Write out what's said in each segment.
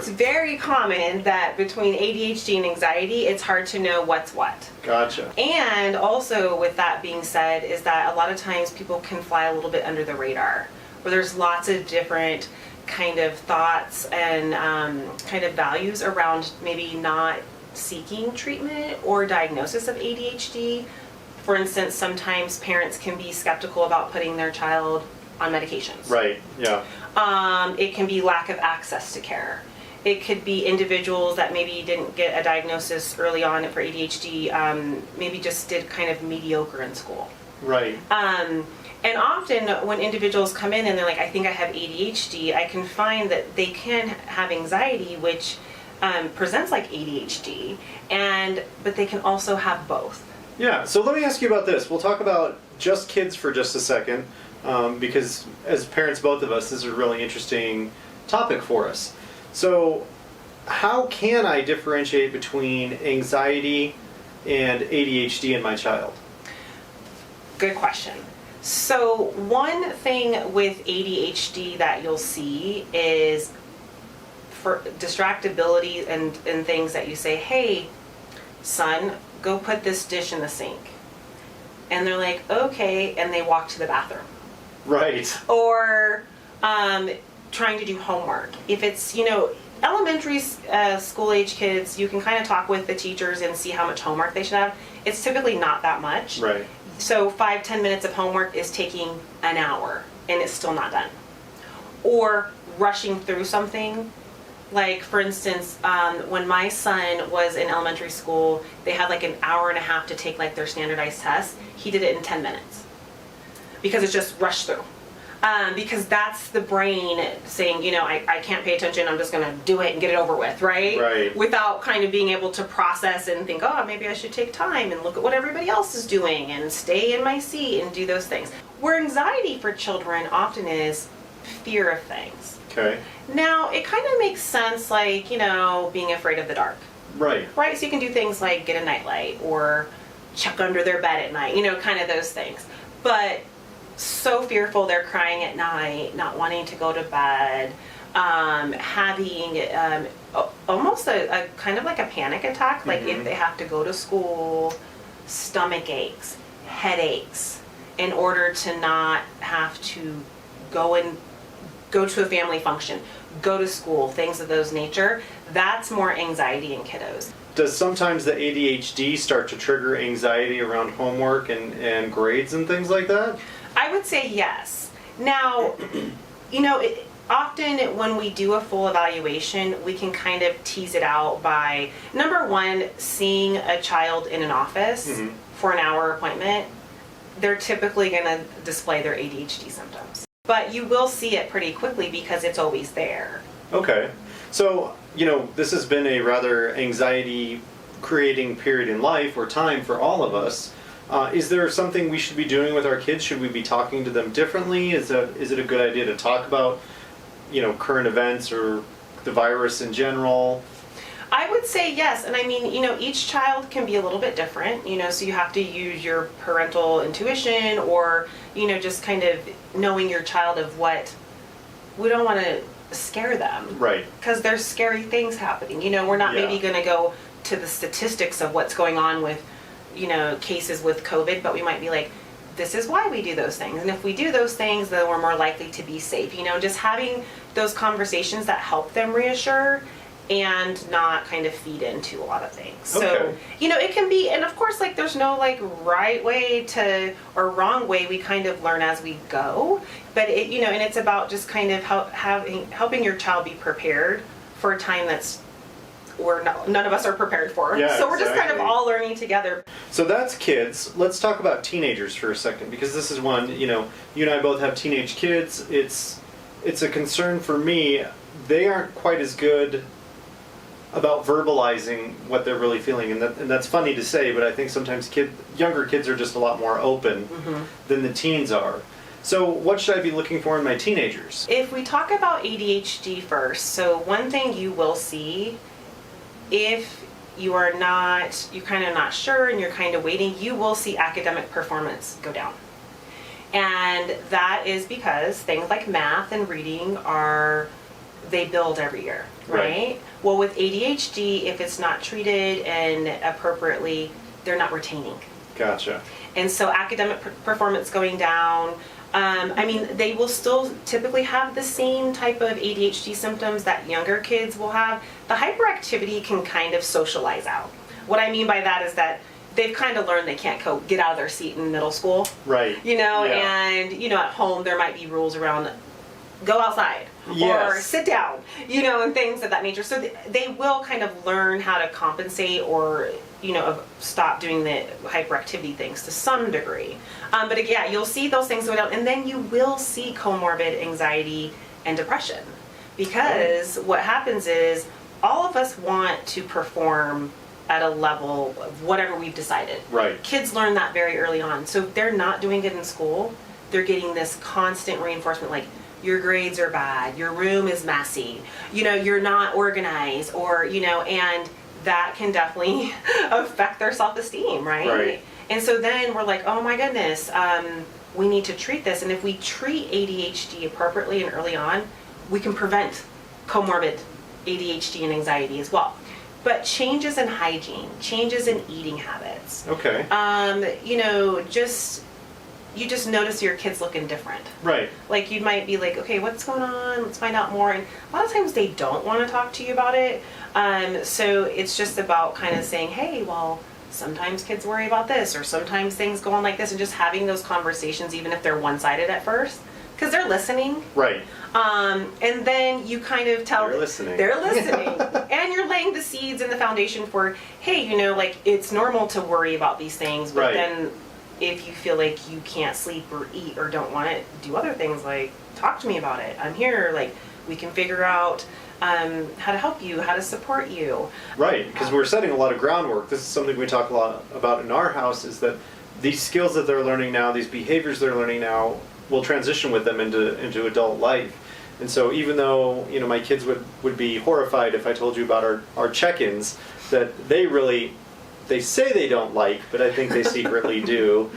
It's very common that between ADHD and anxiety, it's hard to know what's what. Gotcha. And also, with that being said, is that a lot of times people can fly a little bit under the radar, where there's lots of different kind of thoughts and kind of values around maybe not seeking treatment or diagnosis of ADHD. For instance, sometimes parents can be skeptical about putting their child on medications. Right, yeah. It can be lack of access to care. It could be individuals that maybe didn't get a diagnosis early on for ADHD, maybe just did kind of mediocre in school. Right. And often when individuals come in and they're like, I think I have ADHD, I can find that they can have anxiety, which presents like ADHD, but they can also have both. Yeah, so let me ask you about this. We'll talk about just kids for just a second, because as parents, both of us, this is a really interesting topic for us. So how can I differentiate between anxiety and ADHD in my child? Good question. So one thing with ADHD that you'll see is for distractibility and things that you say, hey, son, go put this dish in the sink. And they're like, okay, and they walk to the bathroom. Right. Or trying to do homework. If it's, elementary school age kids, you can kind of talk with the teachers and see how much homework they should have. It's typically not that much. Right. So 5-10 minutes of homework is taking an hour and it's still not done. Or rushing through something. Like, for instance, when my son was in elementary school, they had like an hour and a half to take like their standardized test. He did it in 10 minutes because it's just rushed through. Because that's the brain saying, I can't pay attention, I'm just going to do it and get it over with, right? Right. Without kind of being able to process and think, oh, maybe I should take time and look at what everybody else is doing and stay in my seat and do those things. Where anxiety for children often is fear of things. Okay. Now, it kind of makes sense, like, being afraid of the dark. Right. Right? So you can do things like get a nightlight or check under their bed at night, kind of those things. But so fearful they're crying at night, not wanting to go to bed, having almost a kind of like a panic attack, like if they have to go to school, stomach aches, headaches, in order to not have to go to a family function, go to school, things of those nature. That's more anxiety in kiddos. Does sometimes the ADHD start to trigger anxiety around homework and grades and things like that? I would say yes. Now, often when we do a full evaluation, we can kind of tease it out by, number one, seeing a child in an office for an hour appointment. They're typically going to display their ADHD symptoms. But you will see it pretty quickly because it's always there. Okay. So, this has been a rather anxiety-creating period in life or time for all of us. Is there something we should be doing with our kids? Should we be talking to them differently? Is it a good idea to talk about, current events or the virus in general? I would say yes. And I mean, each child can be a little bit different, so you have to use your parental intuition or, just kind of knowing your child of what we don't want to scare them. Right. Because there's scary things happening. We're not maybe going to go to the statistics of what's going on with, cases with COVID, but we might be like, this is why we do those things. And if we do those things, then we're more likely to be safe. Just having those conversations that help them reassure and not kind of feed into a lot of things. Okay. So, it can be, and of course, like, there's no like right way to or wrong way. We kind of learn as we go, but it, and it's about just kind of helping your child be prepared for a time that's none of us are prepared for. Yeah, so we're just kind of all learning together. So that's kids. Let's talk about teenagers for a second, because this is one, you and I both have teenage kids. It's a concern for me. They aren't quite as good about verbalizing what they're really feeling, and that's funny to say, but I think sometimes younger kids are just a lot more open than the teens are. So what should I be looking for in my teenagers? If we talk about ADHD first, so one thing you will see, if you're kind of not sure and you're kind of waiting, you will see academic performance go down. And that is because things like math and reading are they build every year, right? Right. Well, with ADHD, if it's not treated and appropriately, they're not retaining. Gotcha. And so academic performance going down. I mean, they will still typically have the same type of ADHD symptoms that younger kids will have. The hyperactivity can kind of socialize out. What I mean by that is that they've kind of learned they can't get out of their seat in middle school. Right. You know, Yeah. and, you know, at home there might be rules around go outside or Yes. sit down, you know, and things of that nature. So they will kind of learn how to compensate or, you know, stop doing the hyperactivity things to some degree. But again, you'll see those things go down, and then you will see comorbid anxiety and depression. Because what happens is all of us want to perform at a level of whatever we've decided. Right. Kids learn that very early on. So if they're not doing good in school, they're getting this constant reinforcement like, your grades are bad, your room is messy, you know, you're not organized, or, you know, and that can definitely affect their self-esteem, right? Right. And so then we're like, oh my goodness, we need to treat this. And if we treat ADHD appropriately and early on, we can prevent comorbid ADHD and anxiety as well. But changes in hygiene, changes in eating habits, Okay. you know, you just notice your kids looking different. Right. Like you might be like, okay, what's going on? Let's find out more. And a lot of times they don't want to talk to you about it. So it's just about kind of saying, hey, well, sometimes kids worry about this, or sometimes things go on like this, and just having those conversations, even if they're one-sided at first, because they're listening. Right. And then you kind of tell They're listening. They're listening. And you're laying the seeds and the foundation for, hey, you know, like it's normal to worry about these things, but Right. then if you feel like you can't sleep or eat or don't want to do other things, like talk to me about it. I'm here. Like we can figure out how to help you, how to support you. Right, because we're setting a lot of groundwork. This is something we talk a lot about in our house, is that these skills that they're learning now, these behaviors they're learning now, will transition with them into adult life. And so even though, you know, my kids would be horrified if I told you about our check-ins, that they say they don't like, but I think they secretly do.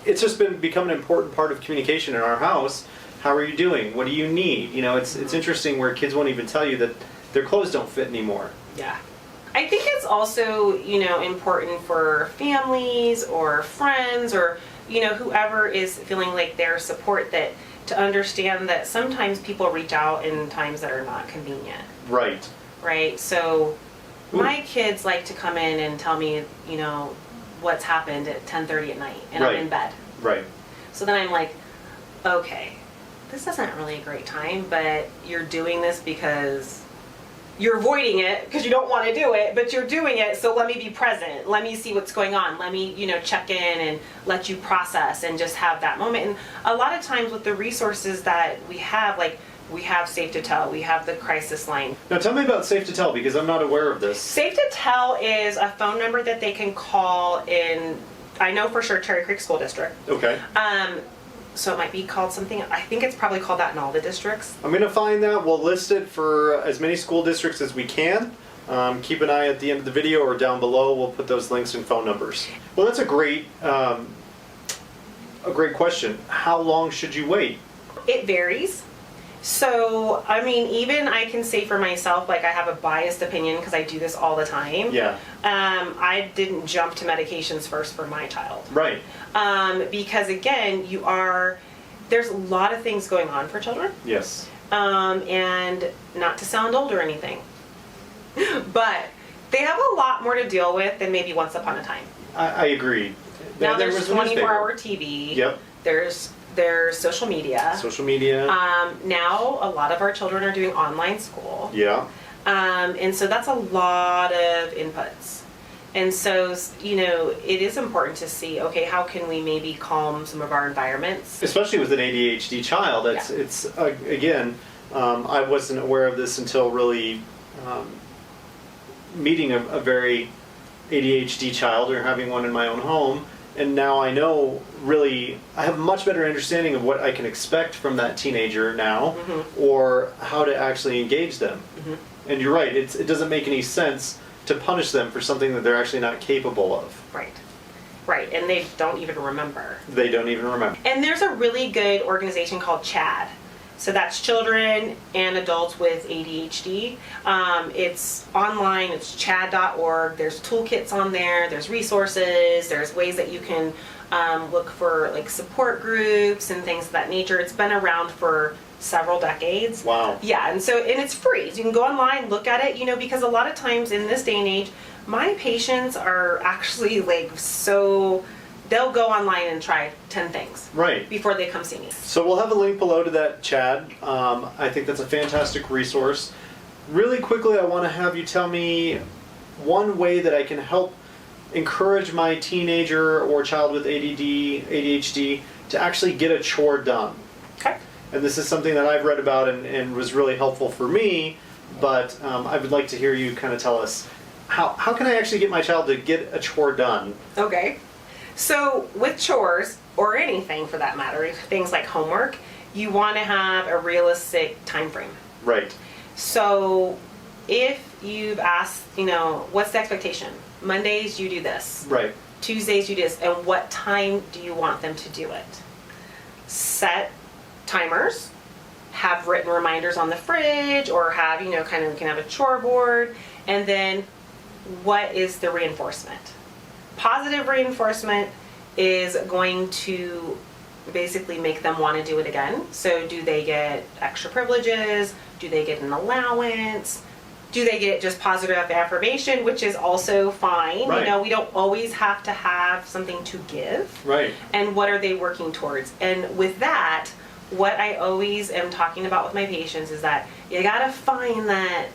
It's just become an important part of communication in our house. How are you doing? What do you need? You know, it's interesting where kids won't even tell you that their clothes don't fit anymore. Yeah. I think it's also, you know, important for families or friends or, you know, whoever is feeling like their support, that to understand that sometimes people reach out in times that are not convenient. Right. Right? So Ooh. my kids like to come in and tell me, you know, what's happened at 10:30 at night, and Right. I'm in bed. Right. So then I'm like, okay, this isn't really a great time, but you're doing this because you're avoiding it because you don't want to do it, but you're doing it, so let me be present. Let me see what's going on. Let me, you know, check in and let you process and just have that moment. And a lot of times with the resources that we have, like we have Safe to Tell, we have the crisis line. Now tell me about Safe to Tell, because I'm not aware of this. Safe to Tell is a phone number that they can call in, I know for sure, Cherry Creek School District. Okay. So it might be called something, I think it's probably called that in all the districts. I'm going to find that. We'll list it for as many school districts as we can. Keep an eye at the end of the video or down below. We'll put those links and phone numbers. Well, that's a great question. How long should you wait? It varies. So, I mean, even I can say for myself, like I have a biased opinion because I do this all the time. Yeah. I didn't jump to medications first for my child. Right. Because again, there's a lot of things going on for children. Yes. And not to sound old or anything, but they have a lot more to deal with than maybe once upon a time. I agree. Now There there's was a newspaper. 24-hour TV. Yep. There's social media. Social media. Now a lot of our children are doing online school. Yeah. And so that's a lot of inputs. And so, you know, it is important to see, okay, how can we maybe calm some of our environments? Especially with an ADHD child, it's again, I wasn't aware of this until really meeting a very ADHD child or having one in my own home. And now I know, really, I have a much better understanding of what I can expect from that teenager now, or how to actually engage them. And you're right, it doesn't make any sense to punish them for something that they're actually not capable of. Right, and they don't even remember. They don't even remember. And there's a really good organization called CHAD. So that's children and adults with ADHD. It's online, it's chad.org. There's toolkits on there, there's resources, there's ways that you can look for like support groups and things of that nature. It's been around for several decades. Wow. Yeah, and it's free. So you can go online, look at it, because a lot of times in this day and age, my patients are actually like they'll go online and try 10 things Right. before they come see me. So we'll have a link below to that, Chad. I think that's a fantastic resource. Really quickly, I want to have you tell me one way that I can help encourage my teenager or child with ADHD to actually get a chore done. Okay. And this is something that I've read about and was really helpful for me, but I would like to hear you kind of tell us, how can I actually get my child to get a chore done? Okay. So with chores, or anything for that matter, things like homework, you want to have a realistic time frame. Right. So if you've asked, what's the expectation? Mondays you do this. Right. Tuesdays you do this. And what time do you want them to do it? Set timers. Have written reminders on the fridge, or have, you can have a chore board. And then what is the reinforcement? Positive reinforcement is going to basically make them want to do it again. So do they get extra privileges? Do they get an allowance? Do they get just positive affirmation, which is also fine? Right. We don't always have to have something to give. Right. And what are they working towards? And with that, what I always am talking about with my patients is that you gotta find that,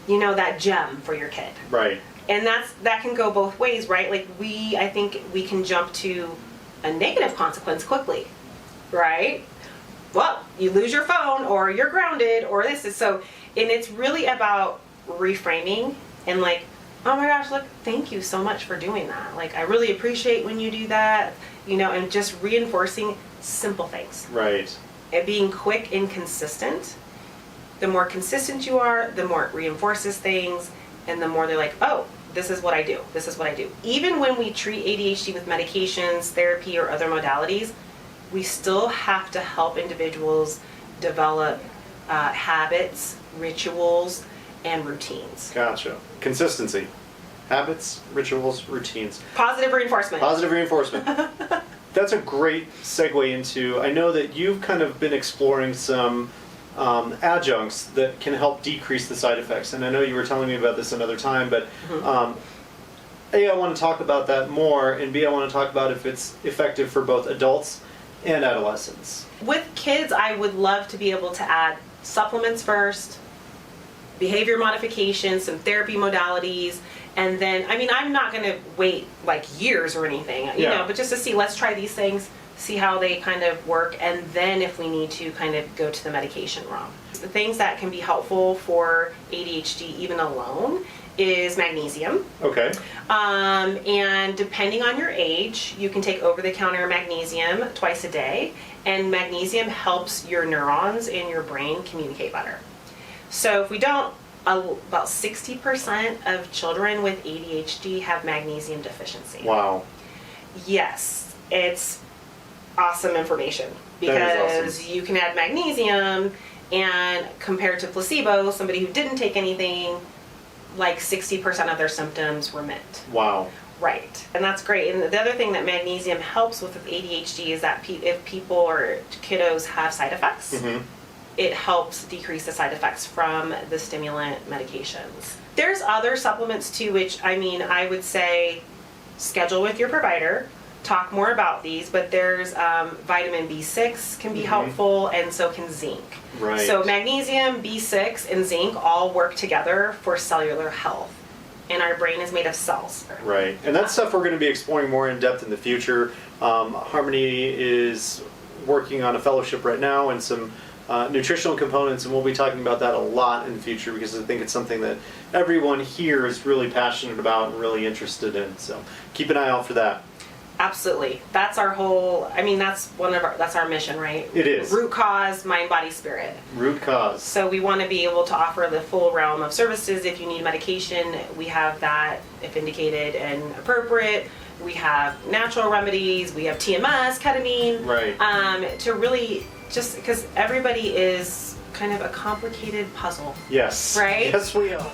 that gem for your kid. Right. And that can go both ways, right? Like I think we can jump to a negative consequence quickly, right? Well, you lose your phone, or you're grounded, or this is so, and it's really about reframing and like, oh my gosh, look, thank you so much for doing that. Like, I really appreciate when you do that, and just reinforcing simple things. Right. And being quick and consistent. The more consistent you are, the more it reinforces things. And the more they're like, oh, this is what I do. This is what I do. Even when we treat ADHD with medications, therapy, or other modalities, we still have to help individuals develop habits, rituals, and routines. Gotcha. Consistency. Habits, rituals, routines. Positive reinforcement. Positive reinforcement. That's a great segue into, I know that you've kind of been exploring some adjuncts that can help decrease the side effects. And I know you were telling me about this another time, but A, I want to talk about that more, and B, I want to talk about if it's effective for both adults and adolescents. With kids, I would love to be able to add supplements first, behavior modifications, some therapy modalities, and then, I'm not going to wait like years or anything, but just to see, let's try these things, see how they kind of work, and then if we need to kind of go to the medication realm. The things that can be helpful for ADHD even alone is magnesium. Okay. And depending on your age, you can take over-the-counter magnesium twice a day, and magnesium helps your neurons in your brain communicate better. So if we don't, about 60% of children with ADHD have magnesium deficiency. Wow. Yes, it's awesome information because That is awesome. you can add magnesium, and compared to placebo, somebody who didn't take anything, like 60% of their symptoms remit. Wow. Right, and that's great. And the other thing that magnesium helps with ADHD is that if people or kiddos have side effects, it helps decrease the side effects from the stimulant medications. There's other supplements too, which I would say schedule with your provider, talk more about these, but there's vitamin B6 can be helpful, and so can zinc. Right. So magnesium, B6, and zinc all work together for cellular health. And our brain is made of cells. Right. And that's stuff we're going to be exploring more in depth in the future. Harmony is working on a fellowship right now and some nutritional components, and we'll be talking about that a lot in the future because I think it's something that everyone here is really passionate about and really interested in. So keep an eye out for that. Absolutely. That's our whole, that's our mission, right? It is. Root cause, mind, body, spirit. Root cause. So we want to be able to offer the full realm of services. If you need medication, we have that if indicated and appropriate. We have natural remedies. We have TMS, ketamine. Right. To really just because everybody is kind of a complicated puzzle. Yes. Right? Yes, we are.